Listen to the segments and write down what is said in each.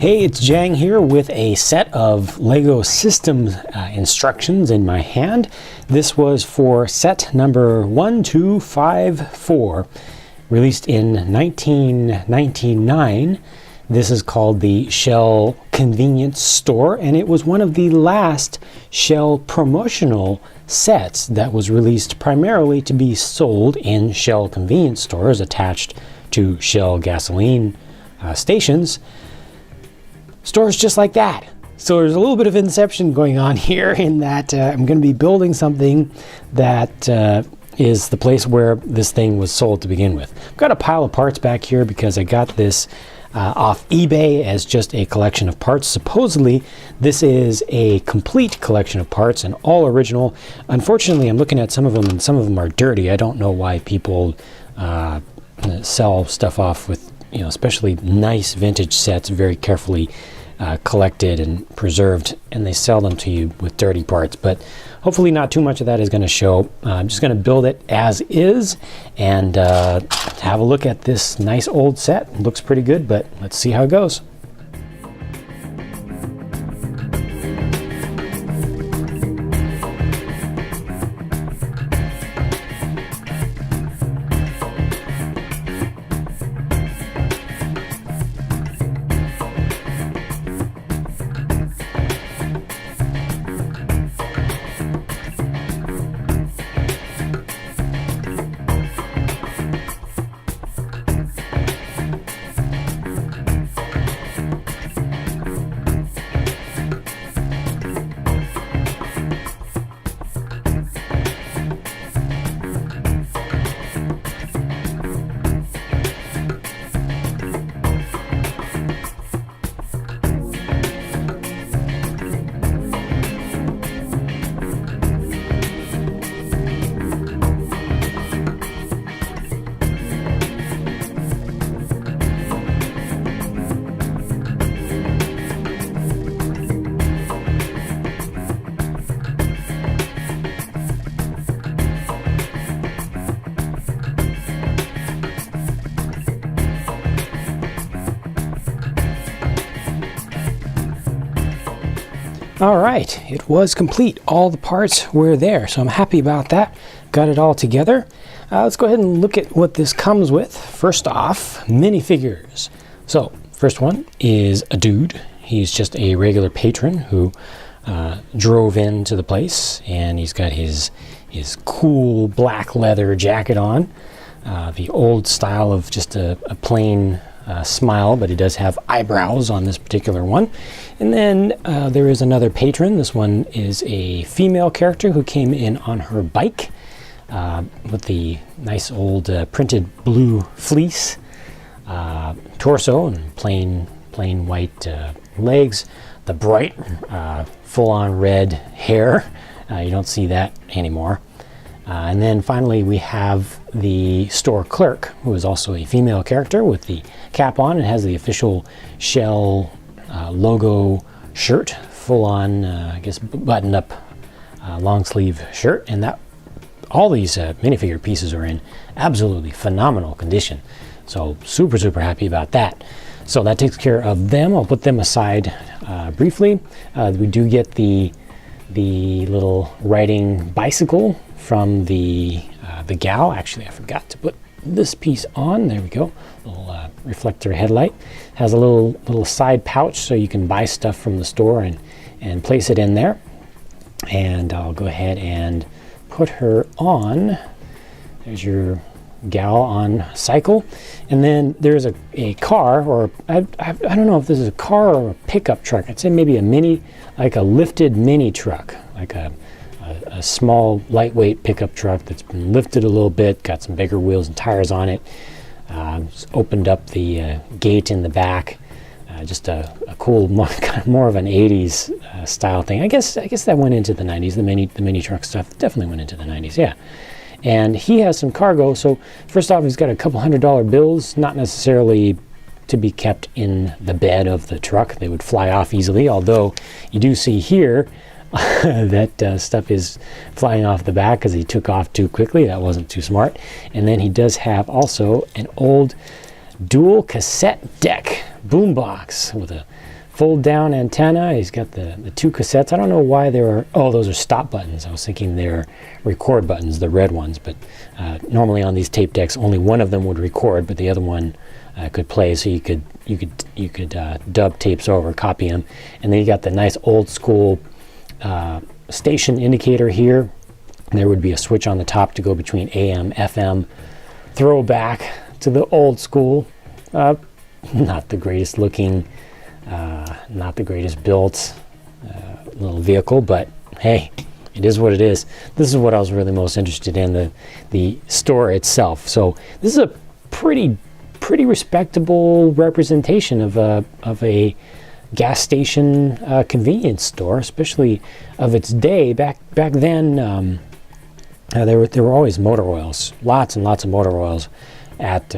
Hey, it's Jang here with a set of LEGO Systems instructions in my hand. This was for set number 1254, released in 1999. This is called the Shell Convenience Store, and it was one of the last Shell promotional sets that was released primarily to be sold in Shell convenience stores attached to Shell gasoline stations. Stores just like that. So there's a little bit of inception going on here in that I'm going to be building something that is the place where this thing was sold to begin with. I've got a pile of parts back here because I got this off eBay as just a collection of parts. Supposedly this is a complete collection of parts and all original. Unfortunately, I'm looking at some of them and some of them are dirty. I don't know why people sell stuff off with, you know, especially nice vintage sets, very carefully collected and preserved, and they sell them to you with dirty parts. But hopefully not too much of that is going to show. I'm just going to build it as is and have a look at this nice old set. It looks pretty good, but let's see how it goes. All right, it was complete. All the parts were there, so I'm happy about that. Got it all together. Let's go ahead and look at what this comes with. First off, minifigures. So, first one is a dude. He's just a regular patron who drove into the place, and he's got his cool black leather jacket on. The old style of just a plain smile, but he does have eyebrows on this particular one. And then there is another patron. This one is a female character who came in on her bike with the nice old printed blue fleece torso and plain white legs, the bright full-on red hair. You don't see that anymore. And then finally we have the store clerk, who is also a female character with the cap on and has the official Shell logo shirt, full-on, I guess, button-up long-sleeve shirt. And that all these minifigure pieces are in absolutely phenomenal condition. So super happy about that. So that takes care of them. I'll put them aside briefly. We do get the little riding bicycle from the gal. Actually, I forgot to put this piece on. There we go. Little reflector headlight. Has a little side pouch so you can buy stuff from the store and place it in there. And I'll go ahead and put her on. There's your gal on cycle. And then there's a car, or I don't know if this is a car or a pickup truck. I'd say maybe a mini, like a lifted mini truck, like a small lightweight pickup truck that's been lifted a little bit, got some bigger wheels and tires on it. Just opened up the gate in the back. Just a cool, more of an 80s style thing. I guess that went into the 90s. The mini truck stuff definitely went into the 90s. Yeah. And he has some cargo. So first off, he's got a couple $100 bills, not necessarily to be kept in the bed of the truck. They would fly off easily. Although you do see here that stuff is flying off the back because he took off too quickly. That wasn't too smart. And then he does have also an old dual cassette deck boombox with a fold down antenna. He's got the two cassettes. I don't know why there are, oh, those are stop buttons. I was thinking they're record buttons, the red ones, but normally on these tape decks only one of them would record, but the other one could play, so you could dub tapes over, copy them. And then you got the nice old school station indicator here. There would be a switch on the top to go between AM, FM, throwback to the old school. Not the greatest looking, not the greatest built little vehicle, but hey, it is what it is. This is what I was really most interested in, the store itself. So this is a pretty respectable representation of a gas station convenience store, especially of its day. Back then, there were always motor oils, lots and lots of motor oils at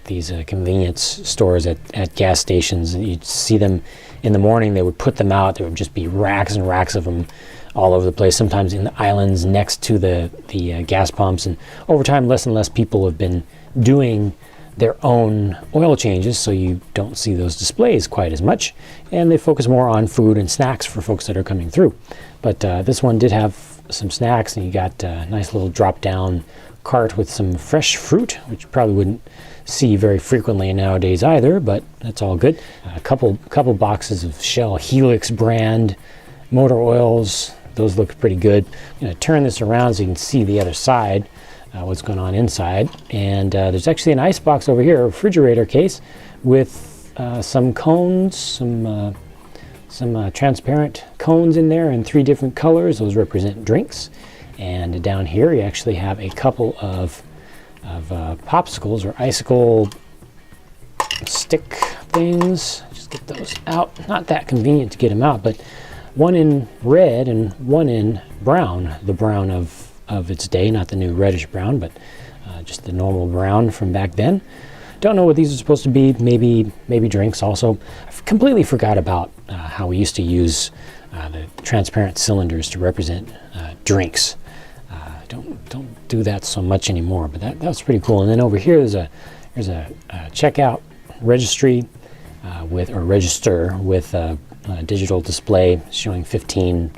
these convenience stores at gas stations. You'd see them in the morning. They would put them out. There would just be racks and racks of them all over the place, sometimes in the islands next to the gas pumps. And over time, less and less people have been doing their own oil changes, so you don't see those displays quite as much, and they focus more on food and snacks for folks that are coming through. But this one did have some snacks, and you got a nice little drop down cart with some fresh fruit, which you probably wouldn't see very frequently nowadays either, but that's all good. A couple boxes of Shell Helix brand motor oils. Those look pretty good. I'm going to turn this around so you can see the other side, what's going on inside. And there's actually an ice box over here, a refrigerator case with some cones, some transparent cones in there in 3 different colors. Those represent drinks. And down here you actually have a couple of popsicles or icicle stick things. Just get those out. Not that convenient to get them out, but one in red and one in brown. The brown of its day, not the new reddish brown, but just the normal brown from back then. Don't know what these are supposed to be. Maybe drinks also. I completely forgot about how we used to use the transparent cylinders to represent drinks. Don't do that so much anymore, but that's pretty cool. And then over here there's a checkout registry register with a digital display showing 15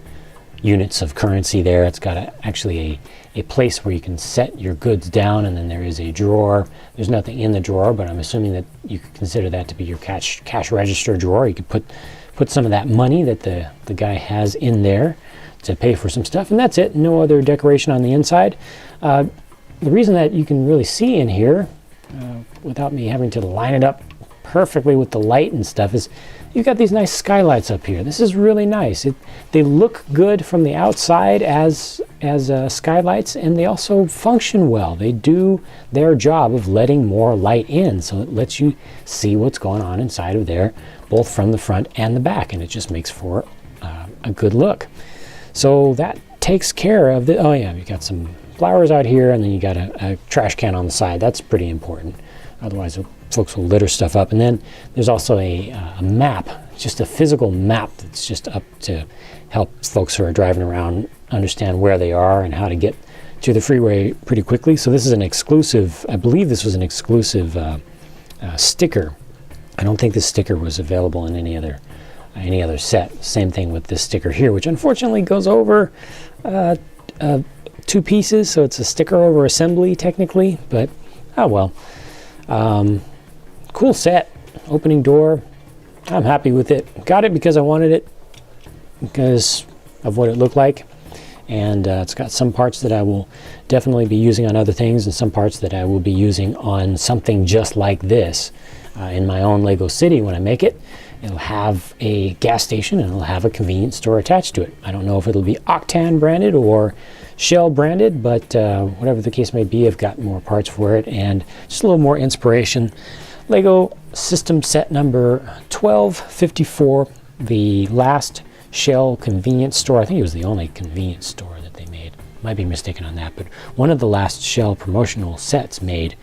units of currency there. It's got actually a place where you can set your goods down, and then there is a drawer. There's nothing in the drawer, but I'm assuming that you could consider that to be your cash register drawer. You could put some of that money that the guy has in there to pay for some stuff, and that's it. No other decoration on the inside. The reason that you can really see in here without me having to line it up perfectly with the light and stuff is you've got these nice skylights up here. This is really nice. They look good from the outside as skylights, and they also function well. They do their job of letting more light in, so it lets you see what's going on inside of there, both from the front and the back, and it just makes for a good look. So that takes care of the, oh yeah, you got some flowers out here, and then you got a trash can on the side. That's pretty important. Otherwise, folks will litter stuff up. And then there's also a map, just a physical map that's just up to help folks who are driving around understand where they are and how to get to the freeway pretty quickly. So this is an exclusive, I believe this was an exclusive sticker. I don't think this sticker was available in any other set. Same thing with this sticker here, which unfortunately goes over 2 pieces, so it's a sticker over assembly technically, but oh well. Cool set, opening door. I'm happy with it. Got it because I wanted it, because of what it looked like, and it's got some parts that I will definitely be using on other things, and some parts that I will be using on something just like this in my own Lego city when I make it. It'll have a gas station, and it'll have a convenience store attached to it. I don't know if it'll be Octan branded or Shell branded, but whatever the case may be, I've got more parts for it and just a little more inspiration. Lego system set number 1254, the last Shell convenience store. I think it was the only convenience store that they made. Might be mistaken on that, but one of the last Shell promotional sets made,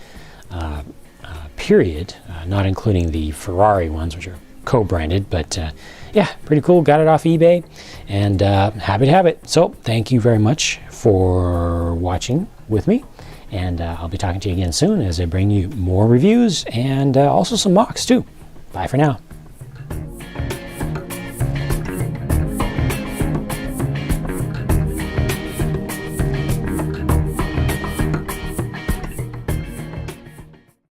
period, not including the Ferrari ones, which are co-branded, but yeah, pretty cool. Got it off eBay, and happy to have it. So thank you very much for watching with me, and I'll be talking to you again soon as I bring you more reviews and also some mocks too. Bye for now.